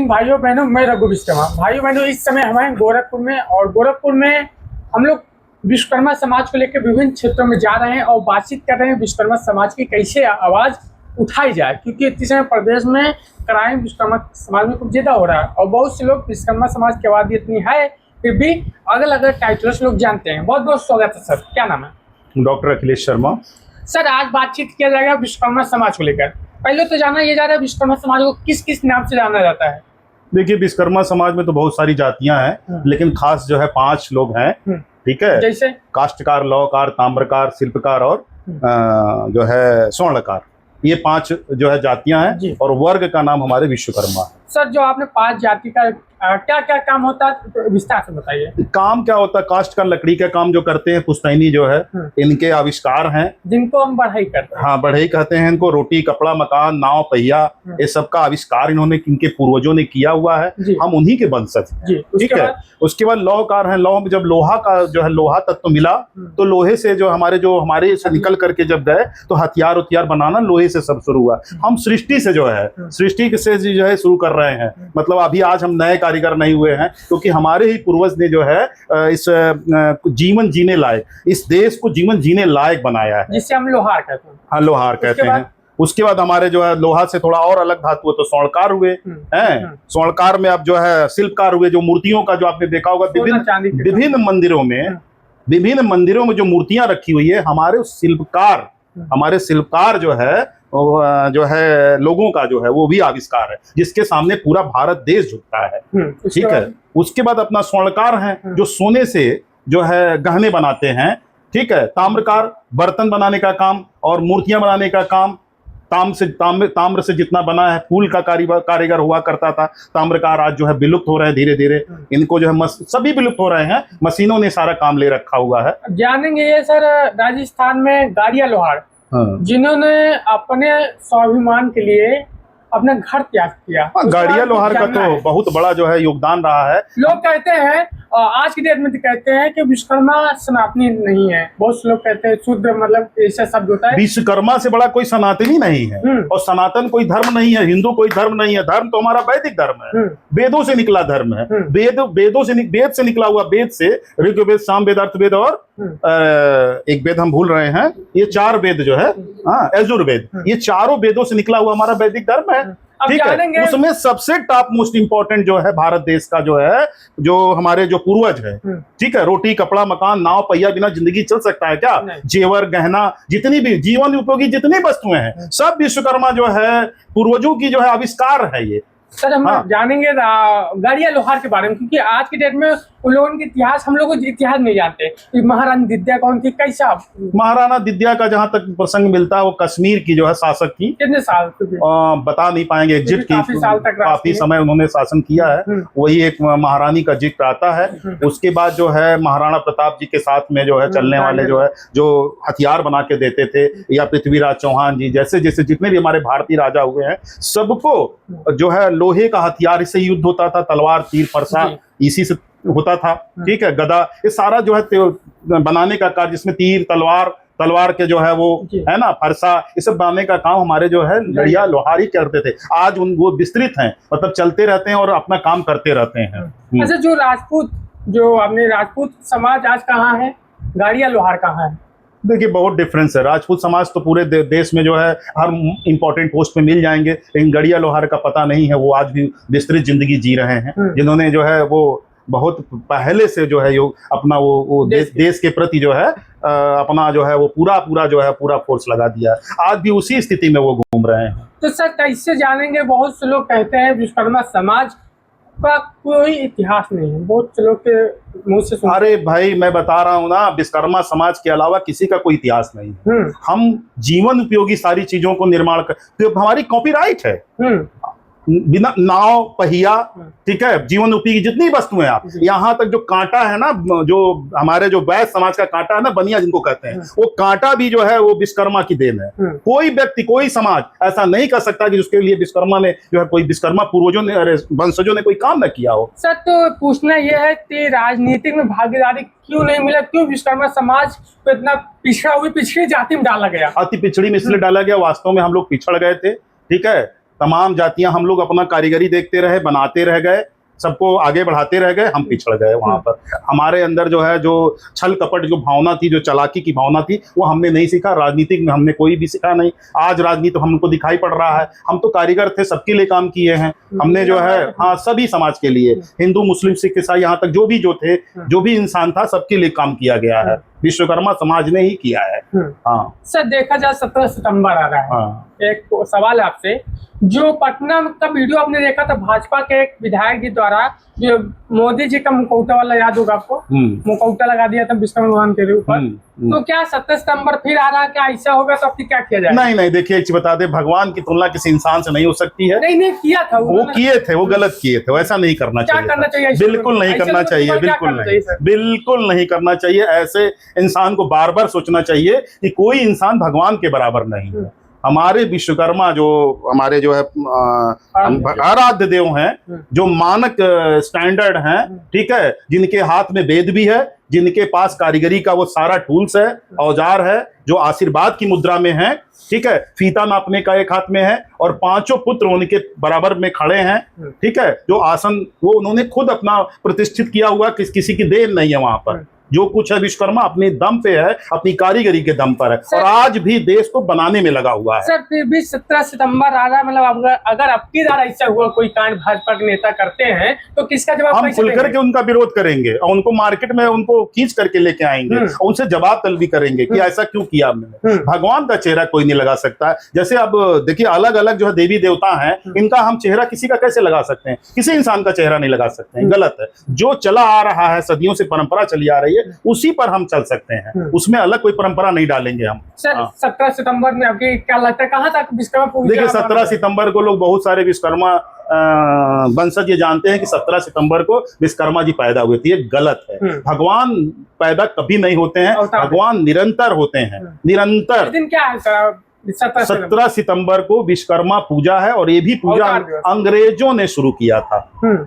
हिंद भाइयों बहनों, मैं रघु विश्वकर्मा। भाइयों बहनों, इस समय हम हैं गोरखपुर में, और गोरखपुर में हम लोग विश्वकर्मा समाज को लेकर विभिन्न क्षेत्रों में जा रहे हैं और बातचीत कर रहे हैं विश्वकर्मा समाज की कैसे आवाज़ उठाई जाए, क्योंकि इस समय प्रदेश में क्राइम विश्वकर्मा समाज में कुछ ज़्यादा हो रहा है और बहुत से लोग विश्वकर्मा समाज की आबादी इतनी है फिर भी अलग अलग टाइटल्स लोग जानते हैं। बहुत बहुत स्वागत है सर। क्या नाम है? डॉक्टर अखिलेश शर्मा। सर, आज बातचीत किया जाएगा विश्वकर्मा समाज को लेकर। पहले तो जाना ये जा रहा है विश्वकर्मा समाज को किस किस नाम से जाना जाता है? देखिए, विश्वकर्मा समाज में तो बहुत सारी जातियां हैं, लेकिन खास जो है 5 लोग हैं। ठीक है, जैसे काष्ठकार, लौहकार, ताम्रकार, शिल्पकार और जो है स्वर्णकार। ये 5 जो है जातियां हैं और वर्ग का नाम हमारे विश्वकर्मा है। सर, जो आपने 5 जाति का क्या क्या काम होता है तो विस्तार से बताइए। काम क्या होता है? काष्ठकार लकड़ी का काम जो करते हैं, पुश्तैनी जो है, इनके आविष्कार हैं जिनको हम बढ़ई करते हैं। हाँ, बढ़ई कहते हैं इनको। रोटी, कपड़ा, मकान, नाव, पहिया, ये सब का आविष्कार इन्होंने, इनके पूर्वजों ने किया हुआ है। हम उन्हीं के वंशज हैं। ठीक है। उसके बाद लौहकार हैं। लौह जब लोहा का जो है लोहा तत्व मिला तो लोहे से जो हमारे से निकल करके जब गए तो हथियार उथियार बनाना लोहे से सब शुरू हुआ। हम सृष्टि से जो है सृष्टि से जो है शुरू कर रहे हैं। मतलब अभी आज हम नए कारीगर नहीं हुए हैं, क्योंकि हमारे ही पूर्वज ने जो है इस जीवन जीने लायक, इस देश को जीवन जीने लायक बनाया है, जिससे हम लोहार कहते हैं। हाँ, लोहार कहते हैं। उसके बाद हमारे जो है लोहा से थोड़ा और अलग धातु है तो स्वर्णकार हुए हैं। स्वर्णकार में अब जो है शिल्पकार हुए, जो मूर्तियों का जो आपने देखा होगा विभिन्न मंदिरों में जो मूर्तियां रखी हुई है, हमारे शिल्पकार जो है लोगों का जो है वो भी आविष्कार है, जिसके सामने पूरा भारत देश झुकता है। ठीक है। उसके बाद अपना स्वर्णकार हैं, जो सोने से जो है गहने बनाते हैं। ठीक है। ताम्रकार बर्तन बनाने का काम और मूर्तियां बनाने का काम। ताम्र से जितना बना है, फूल का कारीगर हुआ करता था। ताम्रकार आज जो है विलुप्त हो रहे हैं धीरे धीरे। इनको जो है सभी विलुप्त हो रहे हैं, मशीनों ने सारा काम ले रखा हुआ है। जानेंगे ये सर, राजस्थान में गाड़िया लोहार जिन्होंने अपने स्वाभिमान के लिए अपना घर त्याग किया। गाड़िया लोहार का तो बहुत बड़ा जो है योगदान रहा है। लोग कहते हैं, आज की डेट में कहते हैं कि विश्वकर्मा सनातनी नहीं है। बहुत से लोग कहते हैं शूद्र, मतलब ऐसा शब्द होता है। विश्वकर्मा से बड़ा कोई सनातनी नहीं है, और सनातन कोई धर्म नहीं है, हिंदू कोई धर्म नहीं है। धर्म तो हमारा वैदिक धर्म है, वेदों से निकला धर्म है। वेद से निकला हुआ, वेद से ऋग्वेद, सामवेद, अर्थवेद और एक वेद हम भूल रहे हैं। ये 4 वेद जो है यजुर्वेद, ये चारों वेदों से निकला हुआ हमारा वैदिक धर्म है। ठीक है। उसमें सबसे टॉप मोस्ट इंपॉर्टेंट जो है भारत देश का जो है, जो हमारे जो पूर्वज है। ठीक है। रोटी, कपड़ा, मकान, नाव, पहिया बिना जिंदगी चल सकता है क्या? जेवर, गहना, जितनी भी जीवन उपयोगी जितनी वस्तुएं हैं, सब विश्वकर्मा जो है पूर्वजों की जो है आविष्कार है। ये सर, हम जानेंगे गाड़िया लोहार के बारे में, क्योंकि आज की डेट में उन लोगों के इतिहास, हम लोग इतिहास नहीं जानते। महारानी दिद्या कौन थी, कैसा? महाराणा दिद्या का जहां तक प्रसंग मिलता है, वो कश्मीर की जो है शासक थी। कितने साल? बता नहीं पाएंगे एग्जिट की, काफी समय उन्होंने शासन किया है। वही एक महारानी का जिक्र आता है। उसके बाद जो है महाराणा प्रताप जी के साथ में जो है चलने वाले जो है, जो हथियार बना के देते थे, या पृथ्वीराज चौहान जी जैसे जैसे जितने भी हमारे भारतीय राजा हुए हैं, सबको जो है लोहे का हथियार, इससे युद्ध होता था। तलवार, तीर, फरसा इसी से होता था। ठीक है। गदा, ये सारा जो है बनाने का कार्य, जिसमें तीर, तलवार के जो है वो है ना, फरसा, ये सब बनाने का काम हमारे जो है गाड़िया लोहार ही करते थे। आज वो विस्तृत हैं, मतलब चलते रहते हैं और अपना काम करते रहते हैं। अच्छा, जो अपने राजपूत समाज आज कहाँ है, गाड़िया लोहार कहाँ है? देखिए, बहुत डिफरेंस है। राजपूत समाज तो पूरे देश में जो है हर इंपॉर्टेंट पोस्ट पे मिल जाएंगे, लेकिन गाड़िया लोहार का पता नहीं है। वो आज भी विस्तृत जिंदगी जी रहे हैं, जिन्होंने जो है वो बहुत पहले से जो है अपना वो देश के प्रति जो है अपना जो है वो पूरा फोर्स लगा दिया है। आज भी उसी स्थिति में वो घूम रहे हैं। तो सर, कैसे जानेंगे? बहुत से लोग कहते हैं विश्वकर्मा समाज का कोई इतिहास नहीं है। बहुत से लोग के मुंह से अरे भाई, मैं बता रहा हूँ ना, विश्वकर्मा समाज के अलावा किसी का कोई इतिहास नहीं है। हम जीवन उपयोगी सारी चीजों को निर्माण कर, तो हमारी कॉपीराइट है। बिना नाव, पहिया, ठीक है, जीवन उपयोगी जितनी वस्तुएं, आप यहाँ तक जो कांटा है ना, जो हमारे जो वैश्य समाज का कांटा है ना, बनिया जिनको कहते हैं, वो कांटा भी जो है वो विश्वकर्मा की देन है। कोई व्यक्ति, कोई समाज ऐसा नहीं कर सकता कि उसके लिए विश्वकर्मा ने जो है, कोई विश्वकर्मा पूर्वजों ने, वंशजों ने कोई काम न किया हो। सर, तो पूछना यह है कि राजनीतिक में भागीदारी क्यों नहीं मिला? क्यों विश्वकर्मा समाज को इतना पिछड़ी जाति में डाला गया? अति पिछड़ी में इसलिए डाला गया, वास्तव में हम लोग पिछड़ गए थे। ठीक है। तमाम जातियां, हम लोग अपना कारीगरी देखते रहे, बनाते रह गए, सबको आगे बढ़ाते रह गए, हम पिछड़ गए वहां पर। हमारे अंदर जो है जो छल कपट जो भावना थी, जो चालाकी की भावना थी, वो हमने नहीं सीखा। राजनीतिक में हमने कोई भी सीखा नहीं। आज राजनीति तो हमको दिखाई पड़ रहा है। हम तो कारीगर थे, सबके लिए काम किए हैं हमने, जो है हाँ सभी समाज के लिए, हिंदू मुस्लिम सिख ईसाई यहाँ तक जो भी जो थे, जो भी इंसान था, सबके लिए काम किया गया है। विश्वकर्मा समाज ने ही किया है। हाँ सर, देखा जाए 17 सितंबर आ रहा है। हाँ। एक सवाल है आपसे, जो पटना का वीडियो आपने देखा था भाजपा के एक विधायक जी द्वारा, जो मोदी जी का मुखौटा वाला, याद होगा आपको, मुखौटा लगा दिया था विश्वकर्मा भगवान के ऊपर, तो क्या 17 सितंबर फिर आ रहा है? क्या ऐसा होगा तो आपकी क्या किया जाए? नहीं नहीं, देखिए एक चीज बता दे, भगवान की तुलना किसी इंसान से नहीं हो सकती है। नहीं किया था वो किए थे, वो गलत किए थे, वैसा नहीं करना चाहिए। क्या करना चाहिए? बिल्कुल नहीं करना चाहिए, बिल्कुल नहीं, बिल्कुल नहीं करना चाहिए। ऐसे इंसान को बार बार सोचना चाहिए कि कोई इंसान भगवान के बराबर नहीं है। हमारे विश्वकर्मा जो हमारे जो है आराध्य देव हैं, जो मानक स्टैंडर्ड हैं, ठीक है, जिनके हाथ में वेद भी है, जिनके पास कारीगरी का वो सारा टूल्स है, औजार है, जो आशीर्वाद की मुद्रा में है, ठीक है, फीता नापने का एक हाथ में है, और पांचों पुत्र उनके बराबर में खड़े हैं, ठीक है, जो आसन वो उन्होंने खुद अपना प्रतिष्ठित किया हुआ, किसी की देन नहीं है वहां पर। जो कुछ है विश्वकर्मा अपने दम पे है, अपनी कारीगरी के दम पर है, और आज भी देश को बनाने में लगा हुआ है। सर, फिर भी 17 सितंबर आ रहा है, मतलब अगर अबकी बार ऐसा हुआ कोई कांड भाजपा के नेता करते हैं तो किसका जवाब? हम खुल करके उनका विरोध करेंगे और उनको मार्केट में उनको खींच करके लेके आएंगे और उनसे जवाब तलबी करेंगे कि ऐसा क्यों किया आपने। भगवान का चेहरा कोई नहीं लगा सकता है। जैसे अब देखिए, अलग अलग जो है देवी देवता हैं, इनका हम चेहरा किसी का कैसे लगा सकते हैं? किसी इंसान का चेहरा नहीं लगा सकते हैं, गलत है। जो चला आ रहा है, सदियों से परंपरा चली आ रही है, उसी पर हम चल सकते हैं, उसमें अलग कोई परंपरा नहीं डालेंगे हम। सर, 17 सितंबर में आपकी क्या लगता है, कहाँ तक विश्वकर्मा पूजा? देखिए 17 सितंबर को लोग, बहुत सारे विश्वकर्मा वंशज ये जानते हैं कि 17 सितंबर को विश्वकर्मा जी पैदा हुए थे। ये गलत है। भगवान पैदा कभी नहीं होते हैं, भगवान निरंतर होते हैं, निरंतर। दिन क्या है सर? 17 सितंबर को विश्वकर्मा पूजा है, और ये भी पूजा अंग्रेजों ने शुरू किया था,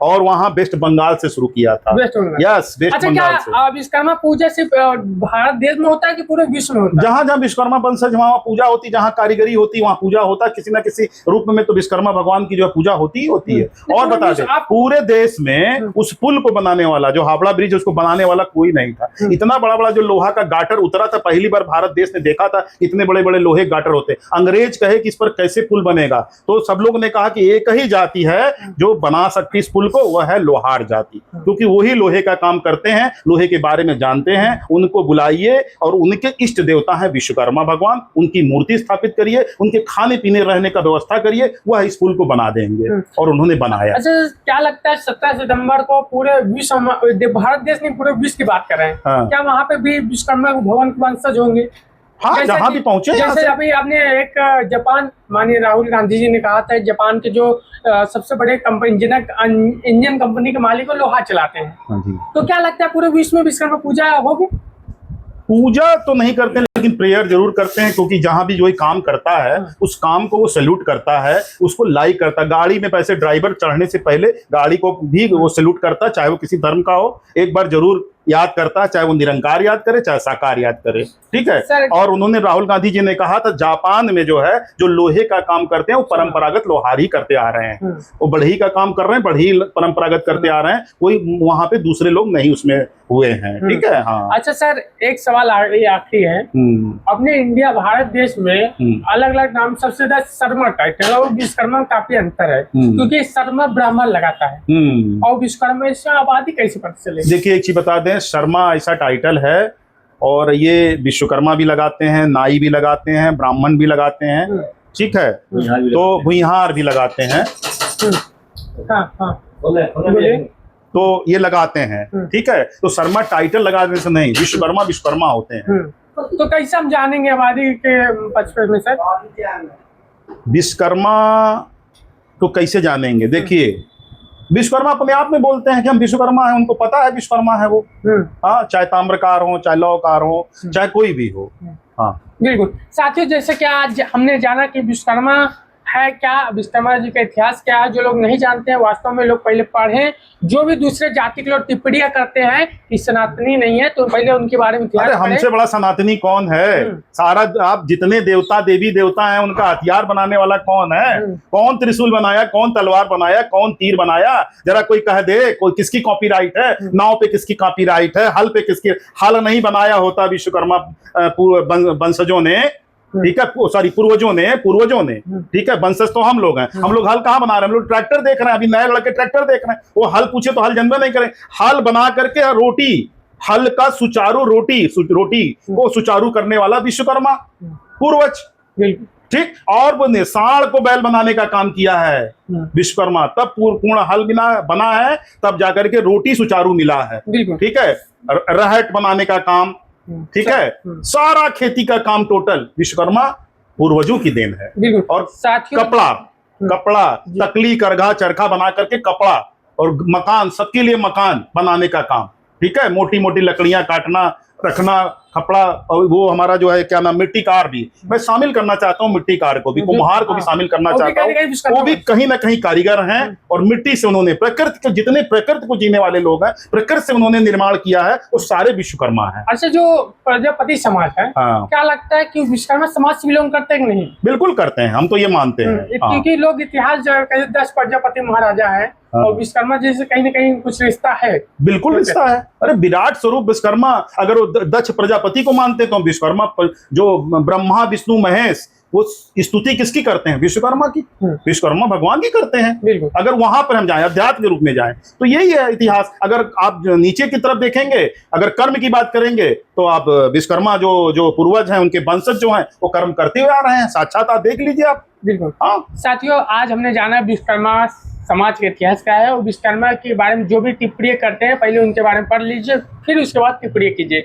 और वहां वेस्ट बंगाल से शुरू किया था। यस, वेस्ट बंगाल से। विश्वकर्मा पूजा सिर्फ भारत देश में होता है कि पूरे विश्व में होता है? जहां जहां विश्वकर्मा वंशज, वहां पूजा होती, जहां कारीगरी होती, वहां पूजा होता है। किसी न किसी रूप में तो विश्वकर्मा भगवान की जो पूजा होती है। और बता दें, पूरे देश में उस पुल को बनाने वाला, जो हावड़ा ब्रिज, उसको बनाने वाला कोई नहीं था। इतना बड़ा बड़ा जो लोहा का गाटर उतरा था, पहली बार भारत देश ने देखा था इतने बड़े बड़े लोहे गाटर। अंग्रेज कहे कि इस पर कैसे पुल बनेगा, तो सब लोग ने कहा कि एक ही जाति है जो बना सकती इस पुल को, वह है लोहार जाति, क्योंकि वही लोहे का काम करते हैं, लोहे के बारे में जानते हैं। उनको बुलाइए और उनके इष्ट देवता है विश्वकर्मा भगवान, उनकी मूर्ति स्थापित करिए, उनके खाने पीने रहने का व्यवस्था करिए, वह इस पुल को बना देंगे, और उन्होंने बनाया। अच्छा, क्या लगता है 17 सितंबर को पूरे विश्व, भारत देश नहीं पूरे विश्व की बात कर रहे हैं, क्या वहाँ पे भी विश्वकर्मा भगवान के वंशज होंगे? हाँ, जहाँ भी पहुंचे। जैसे अभी आपने एक जापान, माननीय राहुल गांधी जी ने कहा था, जापान के जो सबसे बड़े इंजन कंपनी के मालिक वो लोहा चलाते हैं, तो क्या लगता है पूरे विश्व में विश्वकर्मा पूजा होगी? पूजा तो नहीं करते, लेकिन प्रेयर जरूर करते हैं, क्योंकि जहां भी जो काम करता है उस काम को वो सैल्यूट करता है, उसको लाइक करता है। गाड़ी में पैसे ड्राइवर चढ़ने से पहले गाड़ी को भी वो सैल्यूट करता है, चाहे वो किसी धर्म का हो, एक बार जरूर याद करता है, चाहे वो निरंकार याद करे, चाहे साकार याद करे, ठीक है। और उन्होंने, राहुल गांधी जी ने कहा था, जापान में जो है जो लोहे का काम करते हैं वो परंपरागत लोहार ही करते आ रहे हैं, वो बढ़ई का काम कर रहे हैं, बढ़ई परंपरागत करते आ रहे हैं, कोई वहां पे दूसरे लोग नहीं उसमें हुए हैं, ठीक है। हाँ, अच्छा सर, एक सवाल आखिरी है। अपने इंडिया भारत देश में अलग अलग नाम, सबसे ज्यादा शर्मा टाइटल और विश्वकर्मा में काफी अंतर है, क्योंकि शर्मा ब्राह्मण लगाता है और विश्वकर्मा से आबादी कैसे पता चले? देखिए एक चीज बता दें, शर्मा ऐसा टाइटल है, और ये विश्वकर्मा भी लगाते हैं, नाई भी लगाते हैं, ब्राह्मण भी लगाते हैं, ठीक है, तो भुइहार भी लगाते हैं, तो ये लगाते हैं, ठीक है। तो शर्मा टाइटल लगाने से नहीं, विश्वकर्मा विश्वकर्मा होते हैं। तो कैसे हम जानेंगे आबादी के पक्ष में सर? विश्वकर्मा तो कैसे जानेंगे? देखिए, विश्वकर्मा अपने आप में बोलते हैं कि हम विश्वकर्मा हैं, उनको पता है विश्वकर्मा है वो। हाँ, चाहे ताम्रकार हो, चाहे लौहकार हो, चाहे कोई भी हो। हाँ, बिल्कुल। साथियों, जैसे कि आज हमने जाना कि विश्वकर्मा है क्या, विश्वकर्मा जी का इतिहास क्या है, जो लोग नहीं जानते हैं वास्तव में लोग पहले पढ़ें। जो भी दूसरे जाति के लोग टिप्पणियां करते हैं कि सनातनी नहीं है, तो पहले उनके बारे में इतिहास अरे हमसे बड़ा सनातनी कौन है? सारा आप जितने देवता देवी देवता हैं उनका हथियार बनाने वाला कौन है? कौन त्रिशूल बनाया, कौन तलवार बनाया, कौन तीर बनाया? जरा कोई कह दे, कोई किसकी कॉपीराइट है? नाव पे किसकी कॉपीराइट है? हल पे किसकी? हल नहीं बनाया होता विश्वकर्मा वंशजों ने, ठीक है, सॉरी पूर्वजों ने, ठीक है, वंशज तो हम लोग हैं। हम लोग हल कहाँ बना रहे हैं? हम लोग ट्रैक्टर देख रहे हैं, अभी नए लड़के ट्रैक्टर देख रहे हैं। वो हल पूछे तो हल जनबे नहीं करें। हल बना करके रोटी, हल का सुचारू रोटी को सुचारू करने वाला विश्वकर्मा पूर्वज, ठीक। और वो साढ़ को बैल बनाने का काम किया है विश्वकर्मा, तब पूर्ण हल बना है, तब जाकर के रोटी सुचारू मिला है, ठीक है। रहट बनाने का काम, ठीक है, सारा खेती का काम टोटल विश्वकर्मा पूर्वजों की देन है। और कपड़ा तकली करघा चरखा बना करके कपड़ा और मकान, सबके लिए मकान बनाने का काम, ठीक है। मोटी मोटी लकड़ियां काटना, रखना, कपड़ा, और वो हमारा जो है क्या नाम, मिट्टी कार भी मैं शामिल करना चाहता हूँ, मिट्टी कार को भी, कुम्हार को भी शामिल करना चाहता हूँ। वो भी कहीं ना कहीं कारीगर हैं, और मिट्टी से उन्होंने प्रकृति के, जितने प्रकृति को जीने वाले लोग हैं, प्रकृति से उन्होंने निर्माण किया है, वो सारे विश्वकर्मा हैं। अच्छा, जो प्रजापति समाज है, क्या लगता है कि विश्वकर्मा समाज से बिलोंग करते हैं कि नहीं? बिल्कुल करते हैं, हम तो ये मानते हैं, क्योंकि लोग इतिहास जो 10 प्रजापति महाराजा है, और विश्वकर्मा जी से कहीं ना कहीं कुछ रिश्ता है। बिल्कुल रिश्ता है। अरे विराट स्वरूप विश्वकर्मा, अगर वो दक्ष प्रजापति को मानते तो विश्वकर्मा, जो ब्रह्मा विष्णु महेश, वो स्तुति किसकी करते हैं? विश्वकर्मा की। विश्वकर्मा भगवान की करते हैं। अगर वहां पर हम जाएं, अध्यात्म के रूप में जाएं, तो यही है इतिहास। अगर आप नीचे की तरफ देखेंगे, अगर कर्म की बात करेंगे, तो आप विश्वकर्मा जो पूर्वज हैं, उनके वंशज जो हैं, वो कर्म करते हुए आ रहे हैं, साक्षात आप देख लीजिए आप। बिल्कुल। हाँ साथियों, आज हमने जाना विश्वकर्मा समाज के इतिहास का है, और विश्वकर्मा के बारे में जो भी टिप्पणी करते हैं, पहले उनके बारे में पढ़ लीजिए, फिर उसके बाद टिप्पणी कीजिए।